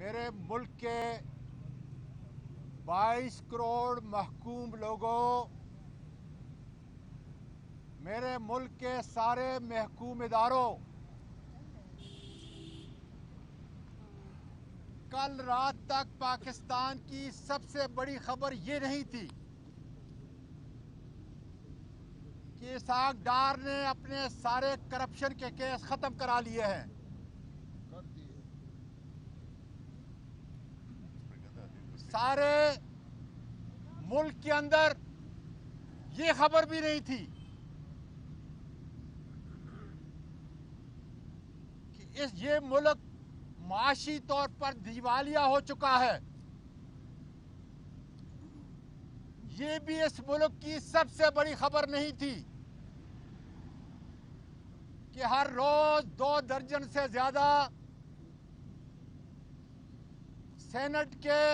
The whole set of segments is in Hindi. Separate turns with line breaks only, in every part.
मेरे मुल्क के 22 करोड़ महकूम लोगों, मेरे मुल्क के सारे महकूम इदारों, कल रात तक पाकिस्तान की सबसे बड़ी खबर ये नहीं थी कि इसहाक डार ने अपने सारे करप्शन के केस खत्म करा लिए हैं। सारे मुल्क के अंदर ये खबर भी नहीं थी कि ये मुल्क माशी तौर पर दिवालिया हो चुका है। ये भी इस मुल्क की सबसे बड़ी खबर नहीं थी कि हर रोज 2 दर्जन से ज्यादा सेनेट के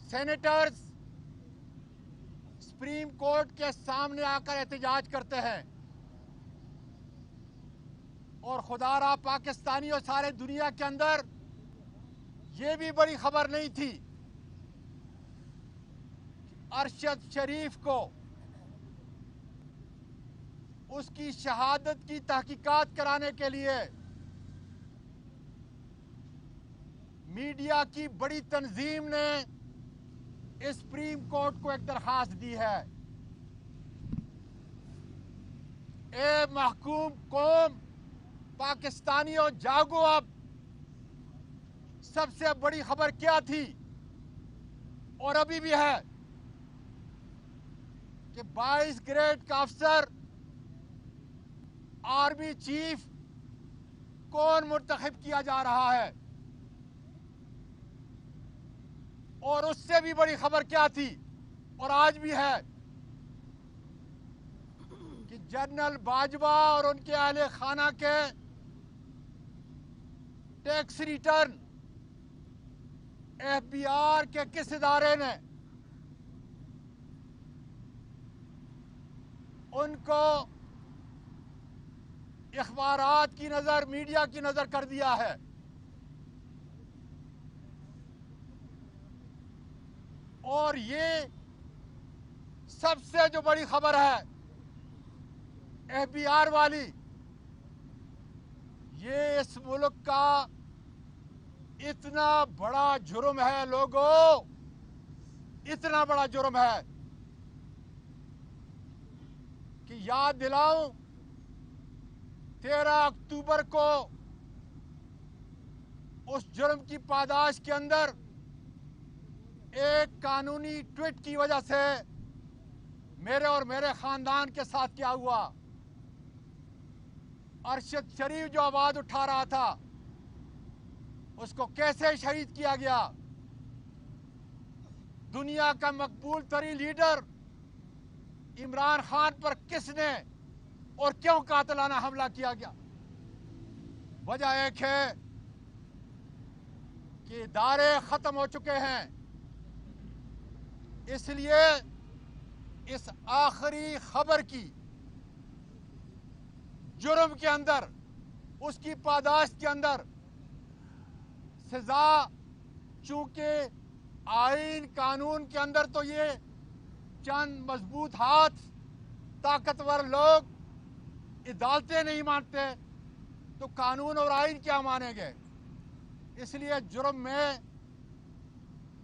सेनेटर्स सुप्रीम कोर्ट के सामने आकर एहतजाज करते हैं। और खुदारा पाकिस्तानी और सारे दुनिया के अंदर ये भी बड़ी खबर नहीं थी अरशद शरीफ को उसकी शहादत की तहकीकात कराने के लिए मीडिया की बड़ी तंजीम ने इस सुप्रीम कोर्ट को एक दरखास्त दी है। ए महकूम कौम पाकिस्तानियों, जागो अब। सबसे बड़ी खबर क्या थी और अभी भी है कि 22 ग्रेड का अफसर आर्मी चीफ कौन मुंतखब किया जा रहा है। और उससे भी बड़ी खबर क्या थी और आज भी है कि जनरल बाजवा और उनके अहले खाना के टैक्स रिटर्न एफबीआर के किस इदारे ने उनको अखबारात की नजर, मीडिया की नजर कर दिया है। और ये सबसे जो बड़ी खबर है एफबीआर वाली, ये इस मुल्क का इतना बड़ा जुर्म है लोगों, इतना बड़ा जुर्म है कि याद दिलाऊं 13 अक्टूबर को उस जुर्म की पादाश के अंदर एक कानूनी ट्वीट की वजह से मेरे और मेरे खानदान के साथ क्या हुआ। अरशद शरीफ जो आवाज उठा रहा था उसको कैसे शहीद किया गया। दुनिया का मकबूल तरीन लीडर इमरान खान पर किसने और क्यों कातिलाना हमला किया गया। वजह एक है कि इदारे खत्म हो चुके हैं, इसलिए इस आखिरी खबर की जुर्म के अंदर, उसकी पादाश के अंदर सजा, चूंकि आईन कानून के अंदर तो ये चंद मजबूत हाथ, ताकतवर लोग अदालतें नहीं मानते तो कानून और आईन क्या मानेंगे। इसलिए जुर्म में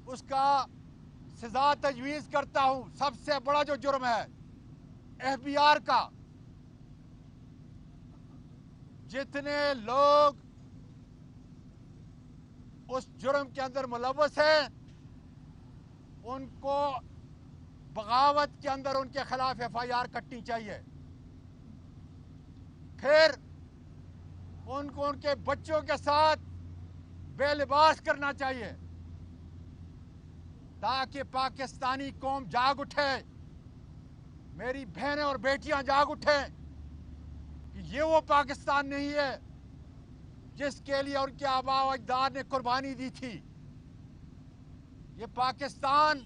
उसका सजा तजवीज़ करता हूं। सबसे बड़ा जो जुर्म है एफबीआर का, जितने लोग उस जुर्म के अंदर मुलव्वस हैं उनको बगावत के अंदर उनके खिलाफ एफआईआर कटनी चाहिए। फिर उनको उनके बच्चों के साथ बेलिबास करना चाहिए ताकि पाकिस्तानी कौम जाग उठे, मेरी बहनें और बेटियां जाग उठें कि ये वो पाकिस्तान नहीं है जिसके लिए उनके आबा अजदाद ने कुर्बानी दी थी। ये पाकिस्तान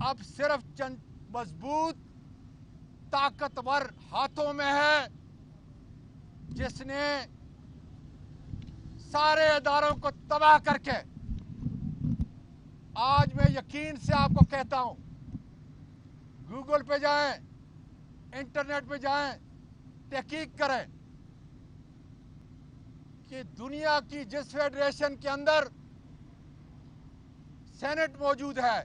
अब सिर्फ चंद मजबूत ताकतवर हाथों में है जिसने सारे इदारों को तबाह करके आज मैं यकीन से आपको कहता हूं, गूगल पे जाएं, इंटरनेट पे जाएं, तहकीक करें कि दुनिया की जिस फेडरेशन के अंदर सेनेट मौजूद है,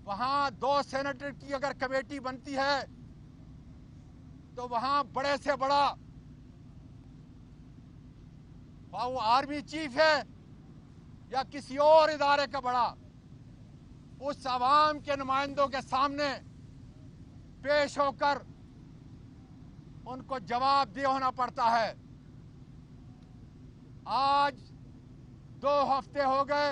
वहां 2 सेनेटर की अगर कमेटी बनती है तो वहां बड़े से बड़ा, वो आर्मी चीफ है या किसी और इदारे का बड़ा, उस अवाम के नुमाइंदों के सामने पेश होकर उनको जवाबदेह होना पड़ता है। आज 2 हफ्ते हो गए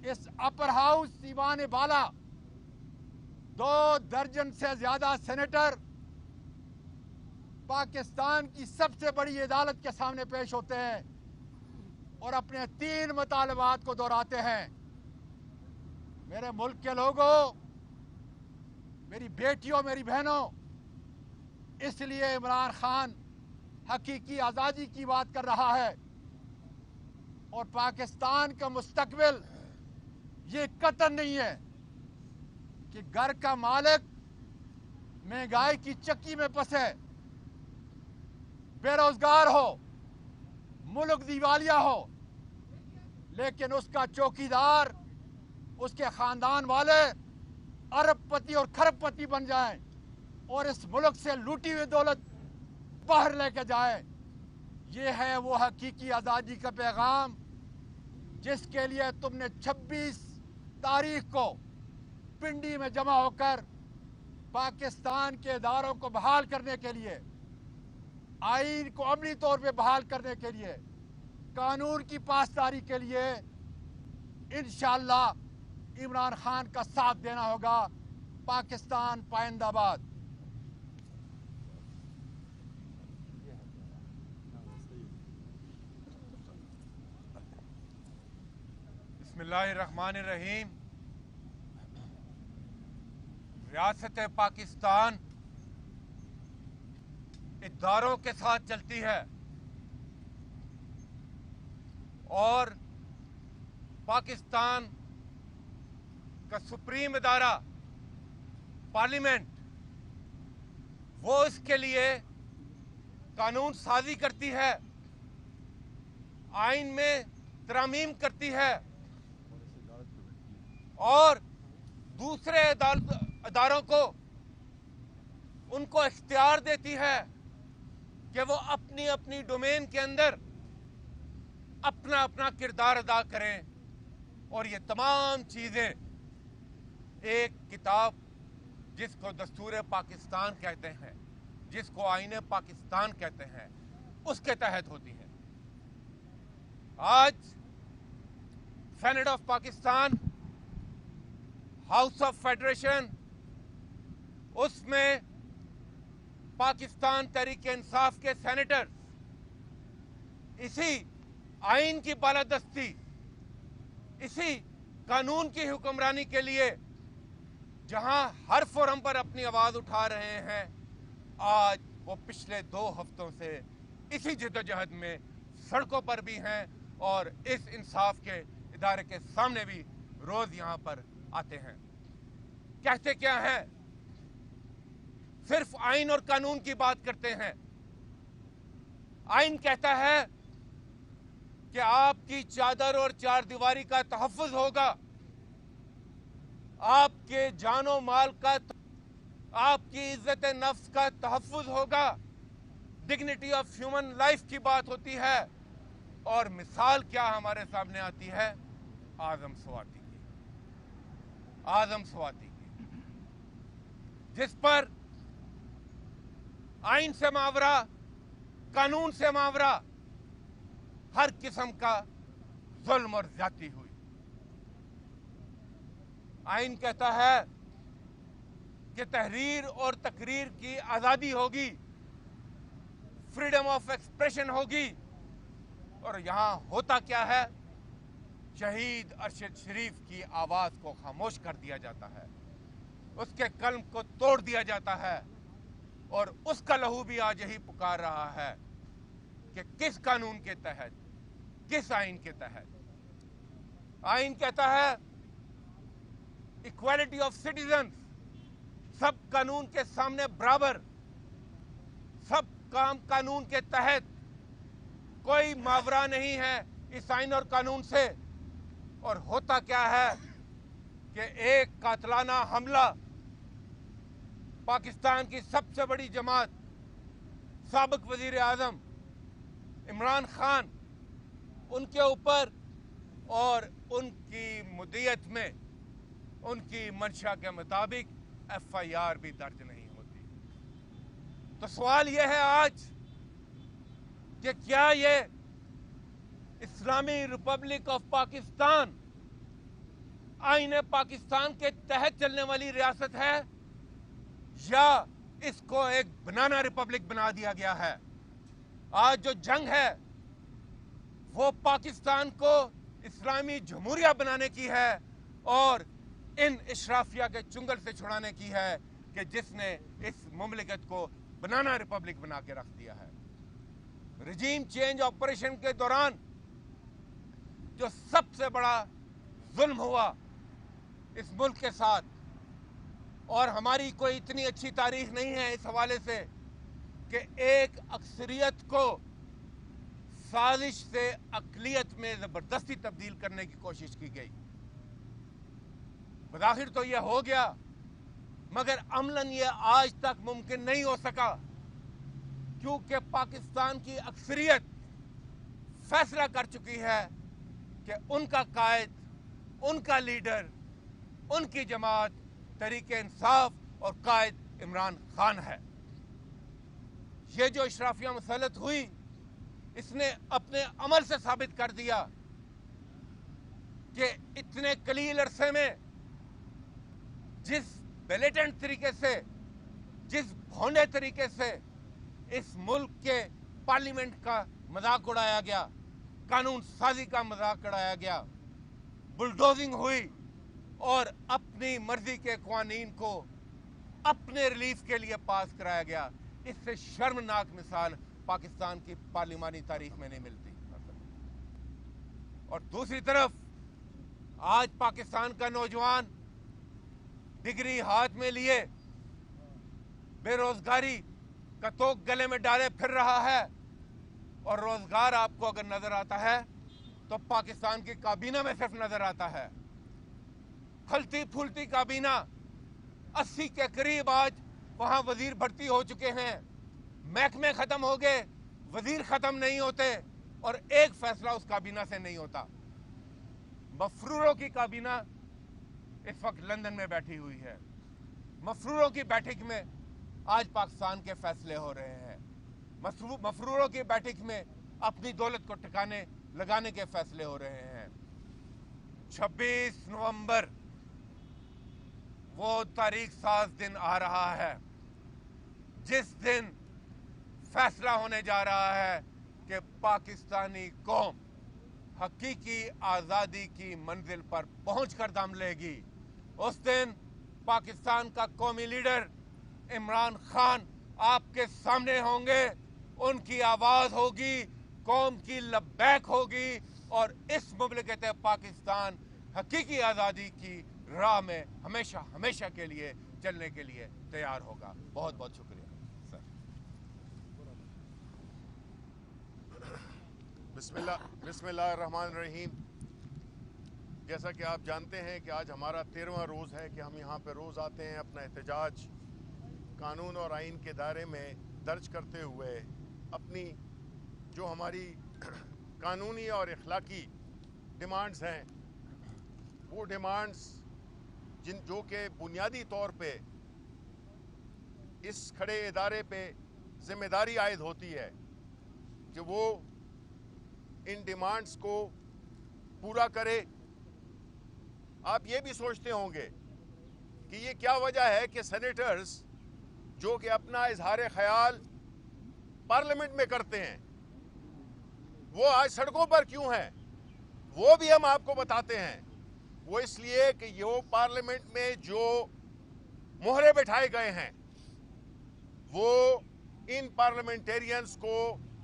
इस अपर हाउस ईवान बाला 2 दर्जन से ज्यादा सेनेटर पाकिस्तान की सबसे बड़ी अदालत के सामने पेश होते हैं और अपने 3 मुतालबात को दोहराते हैं। मेरे मुल्क के लोगों, मेरी बेटियों, मेरी बहनों, इसलिए इमरान खान हकीकी आज़ादी की बात कर रहा है और पाकिस्तान का मुस्तकबिल ये कतई नहीं है कि घर का मालिक महंगाई की चक्की में फंसे, बेरोजगार हो, मुल्क दिवालिया हो, लेकिन उसका चौकीदार, उसके खानदान वाले अरबपति और खरबपति बन जाएं और इस मुल्क से लूटी हुई दौलत बाहर लेके जाए। ये है वो हकीकी आज़ादी का पैगाम जिसके लिए तुमने 26 तारीख को पिंडी में जमा होकर पाकिस्तान के इदारों को बहाल करने के लिए, आईन को अमली तौर पे बहाल करने के लिए, कानून की पासदारी के लिए इंशाअल्लाह इमरान खान का साथ देना होगा। पाकिस्तान पाइंदाबाद। बिस्मिल्लाहिर्रहमानिर्रहीम। रियासत पाकिस्तान इदारों के साथ चलती है और पाकिस्तान का सुप्रीम इदारा पार्लियामेंट, वो इसके लिए कानून साजी करती है, आइन में तरमीम करती है और दूसरे इदारों को उनको इख्तियार देती है कि वो अपनी अपनी डोमेन के अंदर अपना अपना किरदार अदा करें। और ये तमाम चीज़ें एक किताब जिसको दस्तूर पाकिस्तान कहते हैं, जिसको आईने पाकिस्तान कहते हैं, उसके तहत होती है। आज senate of Pakistan, house of federation, उसमें पाकिस्तान तहरीक इंसाफ के सेनेटर इसी आइन की बालादस्ती, इसी कानून की हुक्मरानी के लिए जहां हर फोरम पर अपनी आवाज उठा रहे हैं, आज वो पिछले 2 हफ्तों से इसी जद्दोजहद में सड़कों पर भी हैं और इस इंसाफ के इदारे के सामने भी रोज यहां पर आते हैं। कहते क्या हैं? सिर्फ आइन और कानून की बात करते हैं। आइन कहता है कि आपकी चादर और चार दीवारी का तहफ्फुज होगा, आपके जानो माल का, आपकी इज्जत नफ्स का तहफ्फुज होगा, डिग्निटी ऑफ ह्यूमन लाइफ की बात होती है। और मिसाल क्या हमारे सामने आती है? आजम स्वाति की, आजम स्वाति की, जिस पर आइन से मावरा, कानून से मावरा हर किस्म का जुल्म और ज्यादती हुई। आइन कहता है कि तहरीर और तकरीर की आजादी होगी, फ्रीडम ऑफ एक्सप्रेशन होगी। और यहां होता क्या है? शहीद अरशद शरीफ की आवाज को खामोश कर दिया जाता है, उसके कल्म को तोड़ दिया जाता है।
और उसका लहू भी आज यही पुकार रहा है कि किस कानून के तहत, किस आइन के तहत। आइन कहता है इक्वालिटी ऑफ सिटीजन, सब कानून के सामने बराबर, सब काम कानून के तहत, कोई मावरा नहीं है इस आइन और कानून से। और होता क्या है कि एक कातलाना हमला पाकिस्तान की सबसे बड़ी जमात साबिक वजीर आजम इमरान खान, उनके ऊपर और उनकी मुद्दत में उनकी मंशा के मुताबिक FIR भी दर्ज नहीं होती। तो सवाल यह है आज कि क्या ये इस्लामी रिपब्लिक ऑफ पाकिस्तान आईने पाकिस्तान के तहत चलने वाली रियासत है या इसको एक बनाना रिपब्लिक बना दिया गया है। आज जो जंग है वो पाकिस्तान को इस्लामी जमहूरिया बनाने की है और इन इशराफिया के चुंगल से छुड़ाने की है कि जिसने इस मुमलिकत को बनाना रिपब्लिक बना के रख दिया है। रजीम चेंज ऑपरेशन के दौरान जो सबसे बड़ा जुल्म हुआ इस मुल्क के साथ, और हमारी कोई इतनी अच्छी तारीख नहीं है इस हवाले से कि एक अक्सरियत को साजिश से अकलियत में जबरदस्ती तब्दील करने की कोशिश की गई। बज़ाहिर तो यह हो गया, मगर अमलन यह आज तक मुमकिन नहीं हो सका क्योंकि पाकिस्तान की अक्सरियत फैसला कर चुकी है कि उनका कायद, उनका लीडर, उनकी जमात तहरीके इंसाफ और कायद इमरान खान है। ये जो इशराफिया मुसल्लत हुई, इसने अपने अमल से साबित कर दिया कि इतने कलील अरसे में जिस बेलेटेंट तरीके से, जिस भौंडे तरीके से इस मुल्क के पार्लियामेंट का मजाक उड़ाया गया, कानून साजी का मजाक उड़ाया गया, बुलडोजिंग हुई और अपनी मर्जी के कानून को अपने रिलीफ के लिए पास कराया गया, इससे शर्मनाक मिसाल पाकिस्तान की पार्लिमानी तारीख में नहीं मिलती। और दूसरी तरफ आज पाकिस्तान का नौजवान डिग्री हाथ में लिए बेरोजगारी का तोक गले में डाले फिर रहा है, और रोजगार आपको अगर नजर आता है तो पाकिस्तान की काबीना में सिर्फ नजर आता है। फलती फूलती काबीना, 80 के करीब आज वहां वजीर भर्ती हो चुके हैं, महकमे खत्म हो गए, वजीर खत्म नहीं होते और एक फैसला उस काबीना से नहीं होता। मफरूरों की काबीना इस वक्त लंदन में बैठी हुई है। मफरूरों की बैठक में आज पाकिस्तान के फैसले हो रहे हैं। मफरूरों की बैठक में अपनी दौलत को ठिकाने लगाने के फैसले हो रहे हैं। 26 नवंबर वो तारीख साज दिन आ रहा है जिस दिन फैसला होने जा रहा है कि पाकिस्तानी कौम हकीकी आज़ादी की मंजिल पर पहुंचकर दम लेगी। उस दिन पाकिस्तान का कौमी लीडर इमरान खान आपके सामने होंगे, उनकी आवाज होगी, कौम की लब्बैक होगी और इस मुमलिकत पाकिस्तान हकीकी आज़ादी की राह में हमेशा हमेशा के लिए चलने के लिए तैयार होगा। बहुत बहुत शुक्रिया सर।
बिस्मिल्लाहिर्रहमानिर्रहीम। जैसा कि आप जानते हैं कि आज हमारा 13वां रोज़ है कि हम यहाँ पे रोज़ आते हैं, अपना एहतजाज कानून और आइन के दायरे में दर्ज करते हुए अपनी जो हमारी कानूनी और इखलाकी डिमांड्स हैं, वो डिमांड्स जो कि बुनियादी तौर पे इस खड़े इदारे पे जिम्मेदारी आयद होती है कि वो इन डिमांड्स को पूरा करे। आप ये भी सोचते होंगे कि ये क्या वजह है कि सेनेटर्स जो कि अपना इजहार ख्याल पार्लियामेंट में करते हैं वो आज सड़कों पर क्यों हैं। वो भी हम आपको बताते हैं। वो इसलिए कि ये पार्लियामेंट में जो मोहरे बैठाए गए हैं वो इन पार्लियामेंटेरियंस को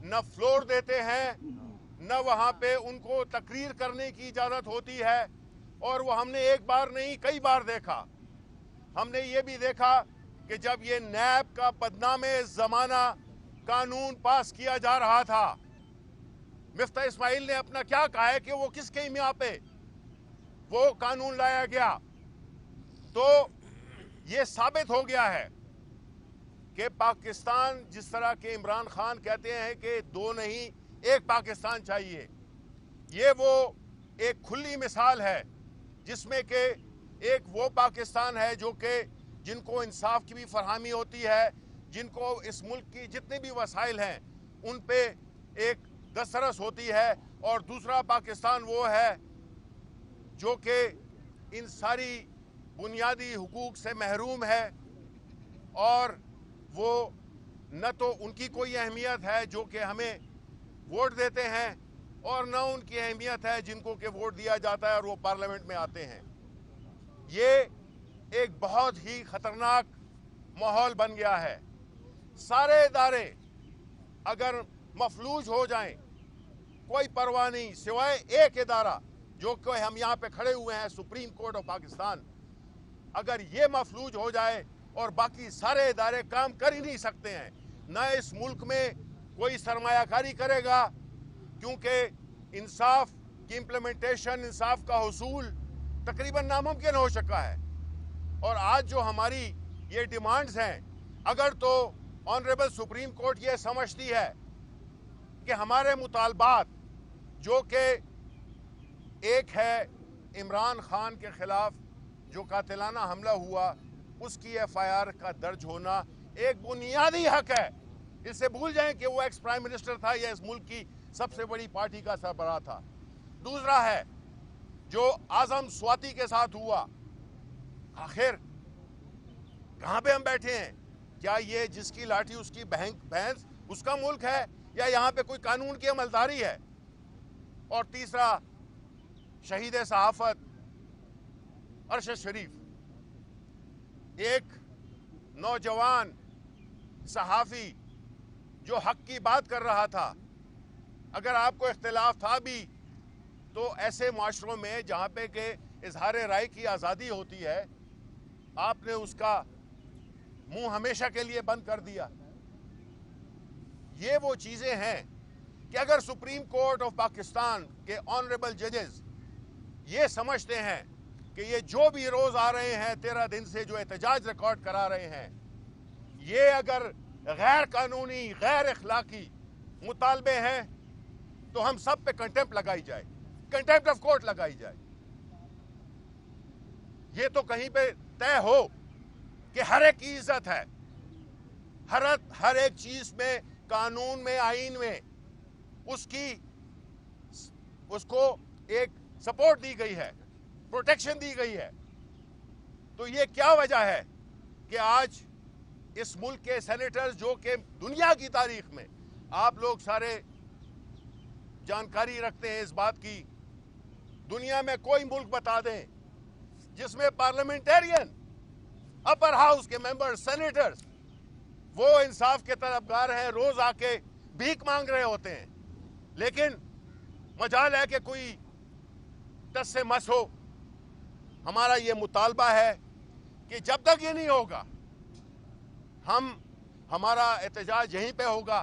न फ्लोर देते हैं, न वहां पे उनको तकरीर करने की इजाजत होती है। और वो हमने एक बार नहीं कई बार देखा। हमने ये भी देखा कि जब ये नैब का बदनामे जमाना कानून पास किया जा रहा था, मिफ्ता इस्माइल ने अपना क्या कहा है कि वो किसके मियाँ पे वो कानून लाया गया। तो ये साबित हो गया है कि पाकिस्तान, जिस तरह के इमरान खान कहते हैं कि दो नहीं एक पाकिस्तान चाहिए, ये वो एक खुली मिसाल है जिसमें कि एक वो पाकिस्तान है जो कि जिनको इंसाफ की भी फरहमी होती है, जिनको इस मुल्क की जितने भी वसाइल हैं उन पे एक दस्तरस होती है, और दूसरा पाकिस्तान वो है जो कि इन सारी बुनियादी हुकूक से महरूम है, और वो न तो उनकी कोई अहमियत है जो कि हमें वोट देते हैं, और न उनकी अहमियत है जिनको कि वोट दिया जाता है और वो पार्लियामेंट में आते हैं। ये एक बहुत ही खतरनाक माहौल बन गया है। सारे इदारे अगर मफलूज हो जाएं, कोई परवाह नहीं, सिवाय एक इदारा जो कि हम यहाँ पे खड़े हुए हैं, सुप्रीम कोर्ट ऑफ पाकिस्तान। अगर ये मफलूज हो जाए और बाकी सारे इदारे काम कर ही नहीं सकते हैं, न इस मुल्क में कोई सरमायाकारी करेगा, क्योंकि इंसाफ की इम्प्लीमेंटेशन, इंसाफ का हुसूल तकरीबन नामुमकिन हो चुका है। और आज जो हमारी ये डिमांड्स हैं, अगर तो ऑनरेबल सुप्रीम कोर्ट ये समझती है कि हमारे मुतालबात, जो कि एक है इमरान खान के खिलाफ जो कातिलाना हमला हुआ, उसकी FIR का दर्ज होना एक बुनियादी हक है। इससे भूल जाएं कि वो एक्स प्राइम मिनिस्टर था या इस मुल्क की सबसे बड़ी पार्टी का सरबराह था। दूसरा है जो आजम स्वाति के साथ हुआ, आखिर कहां पे हम बैठे हैं? क्या ये जिसकी लाठी उसकी भैंस उसका मुल्क है, या यहां पे कोई कानून की अमलदारी है? और तीसरा शहीद सहाफत अरशद शरीफ, एक नौजवान सहाफी जो हक की बात कर रहा था। अगर आपको इख्तिलाफ था भी तो ऐसे माशरों में जहाँ पे के इजहार राय की आज़ादी होती है, आपने उसका मुंह हमेशा के लिए बंद कर दिया। ये वो चीज़ें हैं कि अगर सुप्रीम कोर्ट ऑफ पाकिस्तान के ऑनरेबल जजेस ये समझते हैं कि ये जो भी रोज़ आ रहे हैं 13 दिन से जो एहतजाज रिकॉर्ड करा रहे हैं, ये अगर गैर कानूनी, गैर अखलाकी मुतालबे हैं, तो हम सब पे कंटेम्प्ट लगाई जाए, कंटेम्प्ट ऑफ कोर्ट लगाई जाए। ये तो कहीं पे तय हो कि हर एक की इज्जत है, हर एक चीज में, कानून में, आईन में उसको एक सपोर्ट दी गई है, प्रोटेक्शन दी गई है। तो ये क्या वजह है कि आज इस मुल्क के सेनेटर्स, जो कि दुनिया की तारीख में आप लोग सारे जानकारी रखते हैं इस बात की, दुनिया में कोई मुल्क बता दें जिसमें पार्लियामेंटेरियन, अपर हाउस के मेंबर, सेनेटर्स वो इंसाफ के तलबगार हैं, रोज आके भीख मांग रहे होते हैं, लेकिन मजाल है कि कोई टस से मस हो। हमारा ये मुतालबा है कि जब तक ये नहीं होगा, हमारा एहतजाज यहीं पे होगा।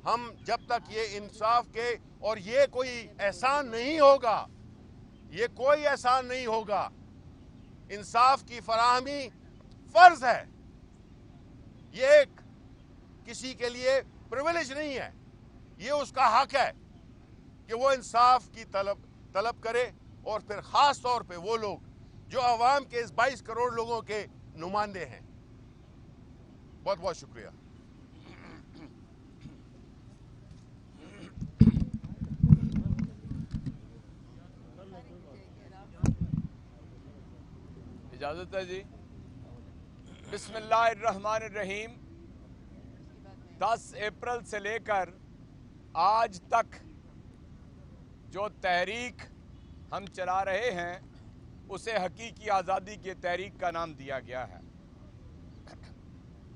हम जब तक ये इंसाफ के, और ये कोई एहसान नहीं होगा, ये कोई एहसान नहीं होगा, इंसाफ की फराहमी फर्ज है, ये किसी के लिए प्रिविलेज नहीं है, ये उसका हक है कि वो इंसाफ की तलब करे। और फिर खास तौर पे वो लोग जो अवाम के इस 22 करोड़ लोगों के नुमाइंदे हैं। बहुत बहुत शुक्रिया।
इजाजत है जी। बिस्मिल्लाहिर्रहमानिर्रहीम। 10 अप्रैल से लेकर आज तक जो तहरीक हम चला रहे हैं, उसे हकीकी आज़ादी की तहरीक का नाम दिया गया है।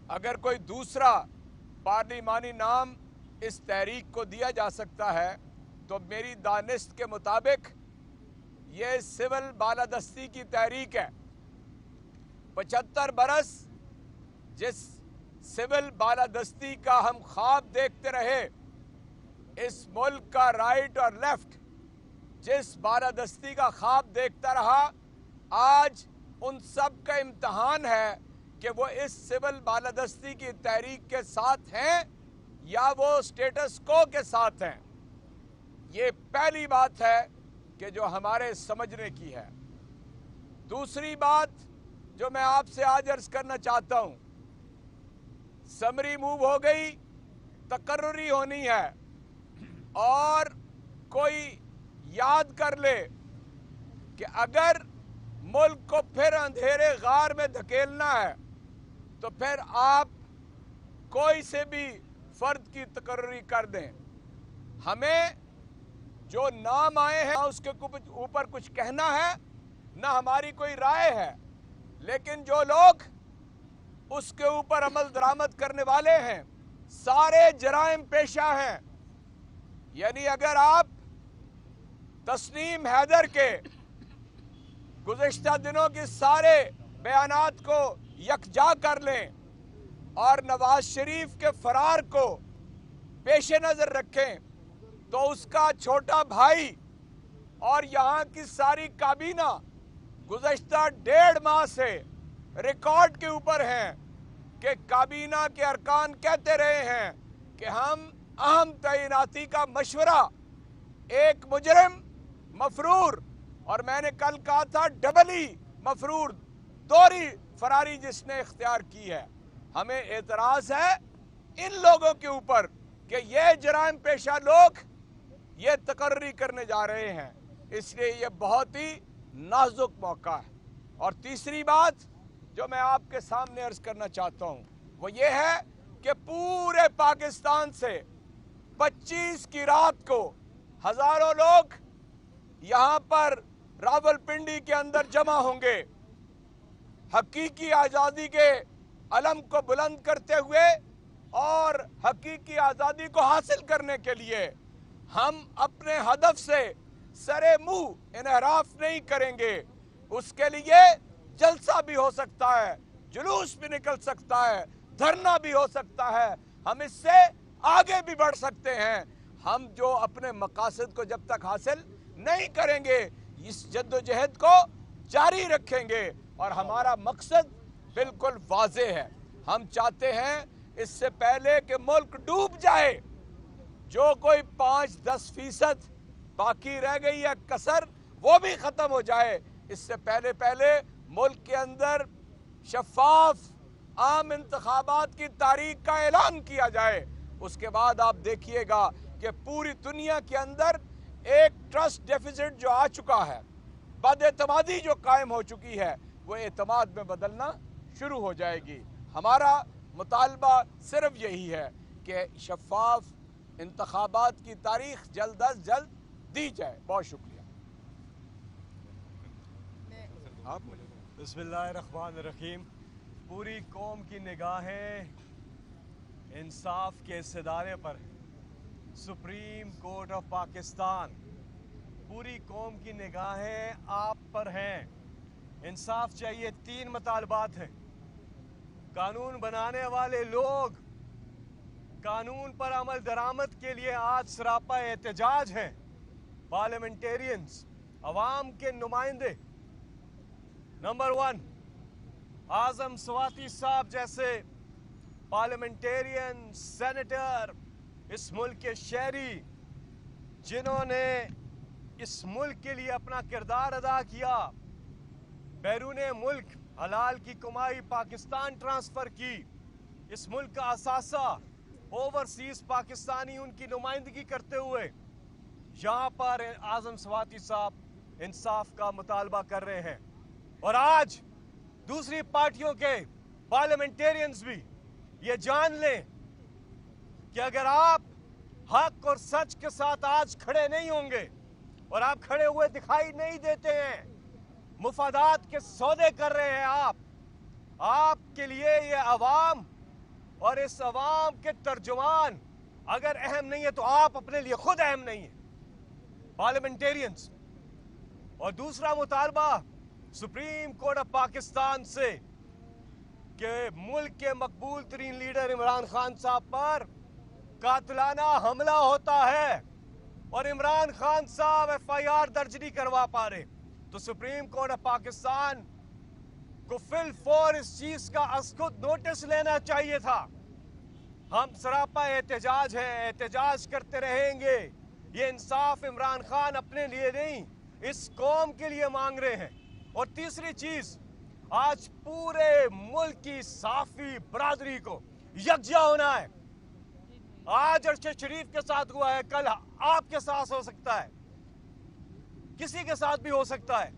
अगर कोई दूसरा पार्लिमानी नाम इस तहरीक को दिया जा सकता है तो मेरी दानिश्त के मुताबिक ये सिविल बालादस्ती की तहरीक है। 75 बरस जिस सिविल बालादस्ती का हम ख्वाब देखते रहे, इस मुल्क का राइट और लेफ्ट जिस बालादस्ती का ख्वाब देखता रहा, आज उन सब का इम्तहान है कि वो इस सिविल बालादस्ती की तहरीक के साथ हैं या वो स्टेटस को के साथ हैं। ये पहली बात है कि जो हमारे समझने की है। दूसरी बात जो मैं आपसे आज अर्ज करना चाहता हूं, समरी मूव हो गई, तकर्रुरी होनी है, और कोई याद कर ले कि अगर मुल्क को फिर अंधेरे गार में धकेलना है तो फिर आप कोई से भी फर्द की तकर्रुरी कर दें। हमें जो नाम आए हैं उसके ऊपर कुछ कहना है, ना हमारी कोई राय है, लेकिन जो लोग उसके ऊपर अमल दरामद करने वाले हैं सारे जराइम पेशा हैं। यानी अगर आप तस्नीम हैदर के गुज़िश्ता दिनों के सारे बयानात को यकजा कर लें और नवाज शरीफ के फरार को पेश नज़र रखें, तो उसका छोटा भाई और यहाँ की सारी काबीना गुज़श्ता 1.5 माह से रिकॉर्ड के ऊपर हैं कि काबीना के अरकान कहते रहे हैं कि हम अहम तैनाती का मशवरा एक मुजरिम मफरूर, और मैंने कल कहा था डबली मफरूर, दोहरी फरारी जिसने इख्तियार की है। हमें एतराज है इन लोगों के ऊपर कि ये जराइम पेशा लोग ये तकर्री करने जा रहे हैं, इसलिए ये बहुत ही नाजुक मौका है। और तीसरी बात जो मैं आपके सामने अर्ज करना चाहता हूं वो ये है कि पूरे पाकिस्तान से 25 की रात को हजारों लोग यहां पर रावलपिंडी के अंदर जमा होंगे, हकीकी आज़ादी के अलम को बुलंद करते हुए और हकीकी आज़ादी को हासिल करने के लिए हम अपने हदफ से सरे मुंह इनहराफ नहीं करेंगे। उसके लिए जलसा भी हो सकता है, जुलूस भी निकल सकता है, धरना भी हो सकता है, हम इससे आगे भी बढ़ सकते हैं। हम जो अपने मकासद को जब तक हासिल नहीं करेंगे इस जद्दोजहद को जारी रखेंगे। और हमारा मकसद बिल्कुल वाज़े है, हम चाहते हैं इससे पहले कि मुल्क डूब जाए, जो कोई 5-10% बाकी रह गई है कसर वो भी खत्म हो जाए। इससे पहले मुल्क के अंदर शफाफ आम इंतखाबात की तारीख का ऐलान किया जाए। उसके बाद आप देखिएगा कि पूरी दुनिया के अंदर एक ट्रस्ट डेफिसिट जो आ चुका है, बदएतमादी जो कायम हो चुकी है, वो एतमाद में बदलना शुरू हो जाएगी। हमारा मुतालबा सिर्फ यही है कि शफाफ इंतखाबात की तारीख जल्द अज जल्द दी जाए। बहुत शुक्रिया।
बिस्मिल्लाहिर्रहमानिर्रहीम। पूरी कौम की निगाहें इंसाफ के इस इदारे पर, सुप्रीम कोर्ट ऑफ पाकिस्तान, पूरी कौम की निगाहें आप पर हैं। इंसाफ चाहिए। 3 मुतालबात हैं। कानून बनाने वाले लोग कानून पर अमल दरामद के लिए आज सरापा एहतजाज हैं। पार्लियामेंटेरियंस, अवाम के नुमाइंदे। नंबर 1, आजम स्वाति साहब जैसे पार्लियामेंटेरियन, सेनेटर, इस मुल्क के शहरी, जिन्होंने इस मुल्क के लिए अपना किरदार अदा किया, बैरूने मुल्क हलाल की कमाई पाकिस्तान ट्रांसफर की, इस मुल्क का असासा ओवरसीज पाकिस्तानी उनकी नुमाइंदगी करते हुए यहाँ पर आजम स्वाति साहब इंसाफ का मुतालबा कर रहे हैं। और आज दूसरी पार्टियों के पार्लियामेंटेरियंस भी ये जान लें कि अगर आप हक और सच के साथ आज खड़े नहीं होंगे और आप खड़े हुए दिखाई नहीं देते हैं, मुफादात के सौदे कर रहे हैं आपके लिए ये अवाम और इस अवाम के तर्जुमान अगर अहम नहीं है तो आप अपने लिए खुद अहम नहीं है, पार्लियामेंटेरियंस। और दूसरा मुतालबा सुप्रीम कोर्ट ऑफ पाकिस्तान से कि मुल्क के मकबूल तरीन लीडर इमरान खान साहब पर कातलाना हमला होता है और इमरान खान साहब FIR दर्ज नहीं करवा पा रहे, तो सुप्रीम कोर्ट ऑफ पाकिस्तान को फिल फॉर इस चीज का खुद नोटिस लेना चाहिए था। हम सरापा एहतजाज है, एहतजाज करते रहेंगे। ये इंसाफ इमरान खान अपने लिए नहीं, इस कौम के लिए मांग रहे हैं। और तीसरी चीज, आज पूरे मुल्क की साफी बरादरी को यकजा होना है। आज अरशद शरीफ के साथ हुआ है, कल आपके साथ हो सकता है, किसी के साथ भी हो सकता है।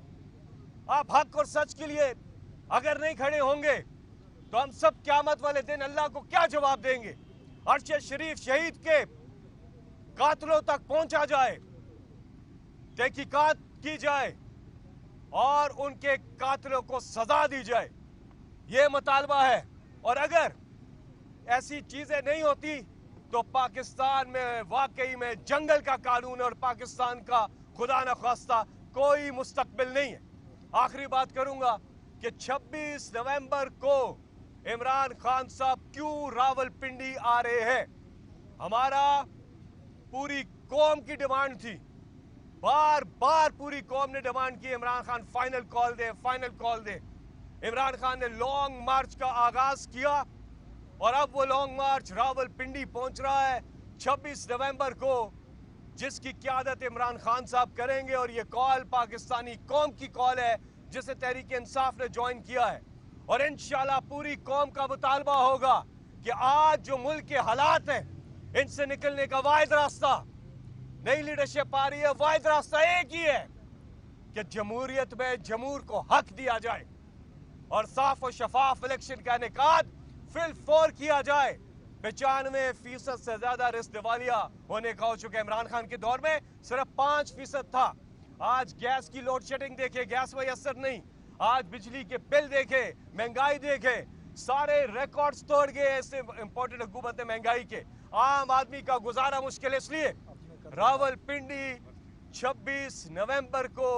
आप हक और सच के लिए अगर नहीं खड़े होंगे तो हम सब क़यामत वाले दिन अल्लाह को क्या जवाब देंगे। अरशद शरीफ शहीद के कातलों तक पहुंचा जाए, तहकीकात की जाए और उनके कातलों को सजा दी जाए, ये मुतालबा है। और अगर ऐसी चीजें नहीं होती तो पाकिस्तान में वाकई में जंगल का कानून और पाकिस्तान का खुदा न खास्ता कोई मुस्तकबिल नहीं है। आखिरी बात करूंगा कि 26 नवंबर को इमरान खान साहब क्यों रावलपिंडी आ रहे हैं। हमारा पूरी कौम की डिमांड थी, बार बार पूरी कौम ने डिमांड की इमरान खान फाइनल कॉल दे, फाइनल कॉल दे। इमरान खान ने लॉन्ग मार्च का आगाज किया और अब वो लॉन्ग मार्च रावलपिंडी पहुंच रहा है 26 नवंबर को, जिसकी क़यादत इमरान खान साहब करेंगे। और ये कॉल पाकिस्तानी कौम की कॉल है जिसे तहरीक इंसाफ ने ज्वाइन किया है। और इंशाल्लाह पूरी कौम का मुतालबा होगा कि आज जो मुल्क के हालात हैं, इनसे निकलने का वाहिद रास्ता, नई लीडरशिप आ रही है, वाहिद रास्ता एक ही है कि जमहूरियत में जमहूर को हक दिया जाए और साफ और शफाफ इलेक्शन का इनेकाद फिल फॉर किया जाए। 95% से ज्यादा रिस्क दिवालिया होने का हो चुका है। इमरान खान के दौर में सिर्फ 5% था। आज गैस की लोड शेडिंग देखे, गैस में असर नहीं। आज बिजली के बिल देखे, महंगाई देखे, सारे रिकॉर्ड्स तोड़ गए ऐसे इंपोर्टेड हुकूमत महंगाई के। आम आदमी का गुजारा मुश्किल, इसलिए रावलपिंडी 26 नवंबर को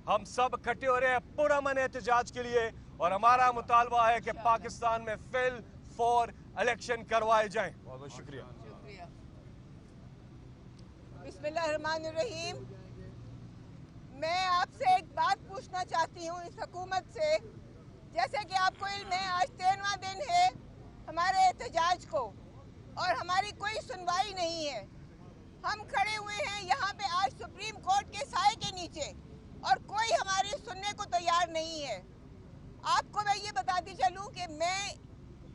हम सब इकट्ठे हो रहे हैं पुरअमन एहतजाज के लिए। और हमारा मुतालबा है कि पाकिस्तान में फिल फॉर इलेक्शन करवाए जाएं। बहुत बहुत शुक्रिया।
बिस्मिल्लाहिर्रहमानिर्रहीम। मैं आपसे एक बात पूछना चाहती हूँ इस हुकूमत से। जैसे कि आपको इल्म है, आज 13वां दिन है हमारे एहतजाज को और हमारी कोई सुनवाई नहीं है। हम खड़े हुए हैं यहाँ पे आज सुप्रीम कोर्ट के साए के नीचे और कोई हमारी सुनने को तैयार नहीं है। आपको मैं ये बताती चलूँ कि मैं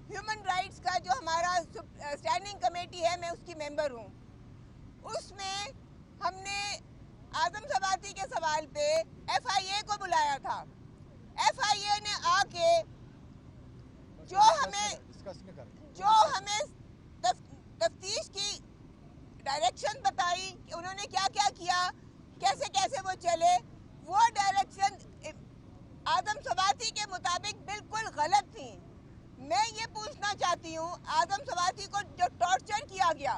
ह्यूमन राइट्स का जो हमारा स्टैंडिंग कमेटी है, मैं उसकी मेंबर हूँ। उसमें हमने आजम सवाती के सवाल पे FIA को बुलाया था। FIA ने आके जो हमें तफ्तीश की डायरेक्शन बताई कि उन्होंने क्या क्या किया, कैसे कैसे वो चले, वो डायरेक्शन आजम सवाती के मुताबिक बिल्कुल गलत थी। मैं ये पूछना चाहती हूँ, आजम सवाती को जो टॉर्चर किया गया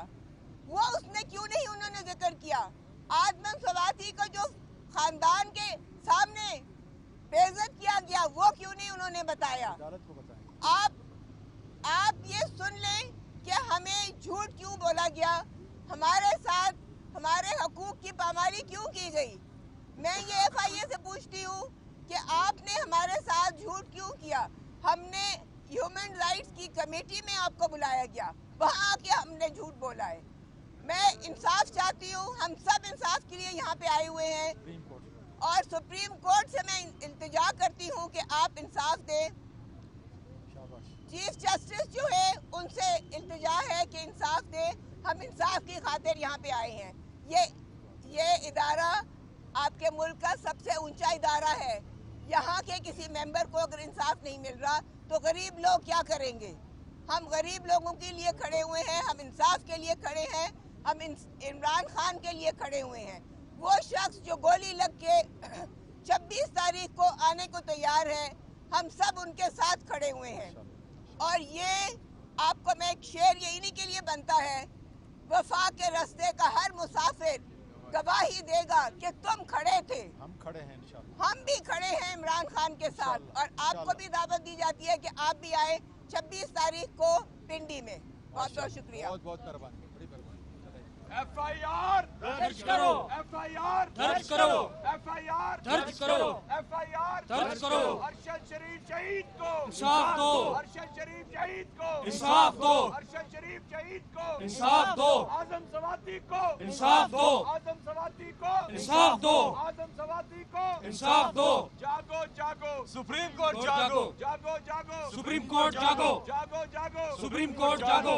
वो उसने क्यों नहीं उन्होंने जिक्र किया? आजम सवाती को जो खानदान के सामने बेइज्जत किया गया वो क्यों नहीं उन्होंने बताया? आप ये सुन लें कि हमें झूठ क्यों बोला गया, हमारे साथ हमारे हकूक की पामाली क्यों की गई। मैं ये FIA से पूछती हूँ कि आपने हमारे साथ झूठ क्यों किया। हमने ह्यूमन राइट्स की कमेटी में आपको बुलाया गया, वहाँ आके हमने झूठ बोला है। मैं इंसाफ चाहती हूँ, हम सब इंसाफ के लिए यहाँ पे आए हुए हैं और सुप्रीम कोर्ट से मैं इल्तिजा करती हूँ कि आप इंसाफ दें। चीफ जस्टिस जो है उनसे इल्तिजा है कि इंसाफ दें। हम इंसाफ की खातिर यहाँ पे आए हैं। ये इदारा आपके मुल्क का सबसे ऊंचा इदारा है। यहाँ के किसी मेंबर को अगर इंसाफ नहीं मिल रहा तो गरीब लोग क्या करेंगे? हम गरीब लोगों के लिए खड़े हुए हैं, हम इंसाफ के लिए खड़े हैं, हम इमरान खान के लिए खड़े हुए हैं। वो शख्स जो गोली लग के 26 तारीख को आने को तैयार है, हम सब उनके साथ खड़े हुए हैं। और ये आपको मैं एक एक शेर ये इन्हीं के लिए बनता है, वफा के रास्ते का हर मुसाफिर गवाही देगा कि तुम खड़े थे,
हम खड़े हैं इंशाल्लाह।
हम भी खड़े हैं इमरान खान के साथ, और आपको भी दावत दी जाती है कि आप भी आए 26 तारीख को पिंडी में। बहुत बहुत शुक्रिया।
बहुत बहुत मेहरबानी, बड़ी मेहरबानी।
FIR
दर्ज करो,
FIR
दर्ज करो,
FIR
दर्ज करो,
FIR
दर्ज करो।
अरशद शरीफ शहीद को
इंसाफ दो,
अरशद शरीफ शहीद को
इंसाफ दो,
अरशद शरीफ शहीद को
इंसाफ दो,
आजम सवाती को
इंसाफ दो,
आजम सवाती को
इंसाफ दो,
आजम सवाती को
इंसाफ दो।
जागो जागो
सुप्रीम कोर्ट
जागो,
जागो जागो
सुप्रीम कोर्ट जागो,
जागो जागो
सुप्रीम कोर्ट जागो।